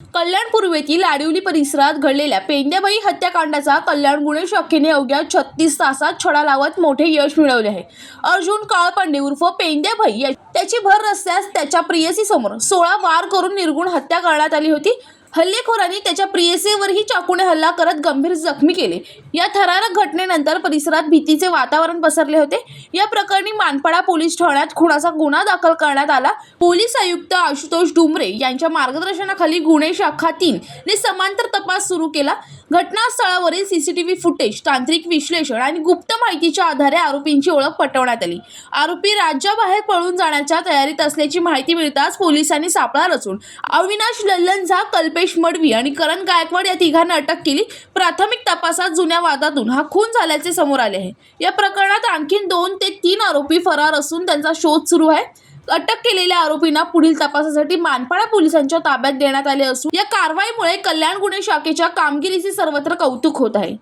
कल्याण पूर्वेतील आडिवली परिसरात घडलेल्या पेंद्याबाई हत्याकांडाचा कल्याण गुन्हे शाखेने अवघ्या 36 तासात छडा लावत मोठे यश मिळवले आहे। अर्जुन काळपांडे उर्फ पेंद्याबाई त्याची भर रस्त्यास त्याच्या प्रियसीसमोर 16 वार करून निर्गुण हत्या करण्यात आली होती। हल्लेखोरांनी त्याच्या प्रियसीवरही चाकूने हल्ला करत गंभीर जखमी केले। या थरारक घटनेनंतर परिसरात भीतीचे वातावरण पसरले होते। या प्रकरणी मानपाडा पोलीस ठाण्यात खुनाचा गुन्हा दाखल करण्यात आला। पोलीस आयुक्त आशुतोष डुमरे यांच्या मार्गदर्शनाखाली गुन्हे शाखा 3 ने समांतर तपास सुरू केला। घटनास्थळावरील सीसीटीव्ही फुटेज, तांत्रिक विश्लेषण आणि गुप्त माहितीच्या आधारे आरोपींची ओळख पटवण्यात आली। आरोपी राज्याबाहेर पळून जाण्याच्या तयारीत असल्याची माहिती मिळताच पोलिसांनी सापळा रचून अविनाश लल्लन झा, कल्पेश मडवी आणि करण गायकवाड या तिघांना अटक केली। प्राथमिक तपासात जुन्या वादातून हा खून झाल्याचे समोर आले आहे। या प्रकरणात आणखी 2 ते 3 आरोपी फरार असून त्यांचा शोध सुरू आहे। अटक केलेल्या आरोपींना पुढील तपासासाठी मानपाडा पोलिसांच्या ताब्यात देण्यात आले असून या कारवाईमुळे कल्याण गुन्हे शाखेच्या कामगिरीचे सर्वत्र कौतुक होत आहे।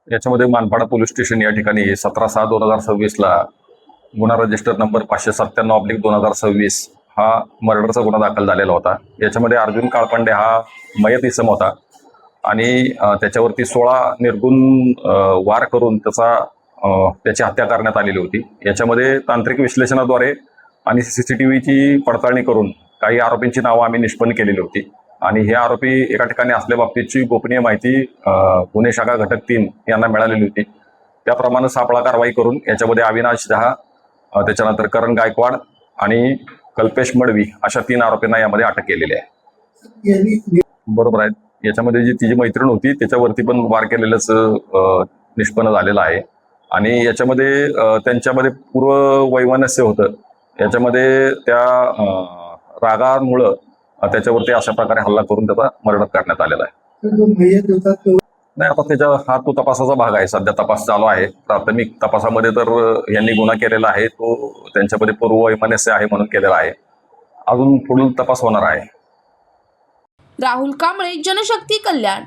याच्यामध्ये मानपाडा पोलीस स्टेशन या ठिकाणी 17/6/2026 ला गुन्हा रजिस्टर नंबर 597/2026 हा मर्डरचा गुन्हा दाखल झालेला होता। याच्यामध्ये अर्जुन काळपांडे हा मयत इसम होता आणि त्याच्यावरती 16 निर्गुण वार करून त्याची हत्या करण्यात आलेली होती। याच्यामध्ये तांत्रिक विश्लेषणाद्वारे आणि सीसीटीव्हीची पडताळणी करून काही आरोपींची नावं आम्ही निष्पन्न केलेली होती आणि हे आरोपी एका ठिकाणी असल्याबाबतीची गोपनीय माहिती गुन्हे शाखा घटक 3 यांना मिळालेली होती। त्याप्रमाणे सापळा कारवाई करून याच्यामध्ये अविनाश झा, त्याच्यानंतर करण गायकवाड आणि कल्पेश मडवी अशा 3 आरोपींना यामध्ये अटक केलेली आहे। बरोबर आहे। याच्यामध्ये जी तिची मैत्रीण होती त्याच्यावरती पण वार केलेलंच निष्पन्न झालेलं आहे आणि याच्यामध्ये त्यांच्यामध्ये पूर्व वैमनस्य होतं। याच्यामध्ये त्या रागामुळं त्याच्यावरती अशा प्रकारे हल्ला करून त्याचा मर्डर करण्यात आलेला आहे। नाही, आता हा तो तपासाचा भाग आहे। सध्या तपास चालू आहे। प्राथमिक तपासामध्ये तर यांनी गुन्हा केलेला आहे, तो त्यांच्यामध्ये पूर्व वैमनस्य आहे म्हणून केलेला आहे। अजून पुढील तपास होणार आहे। राहुल कांबळे, जनशक्ती, कल्याण।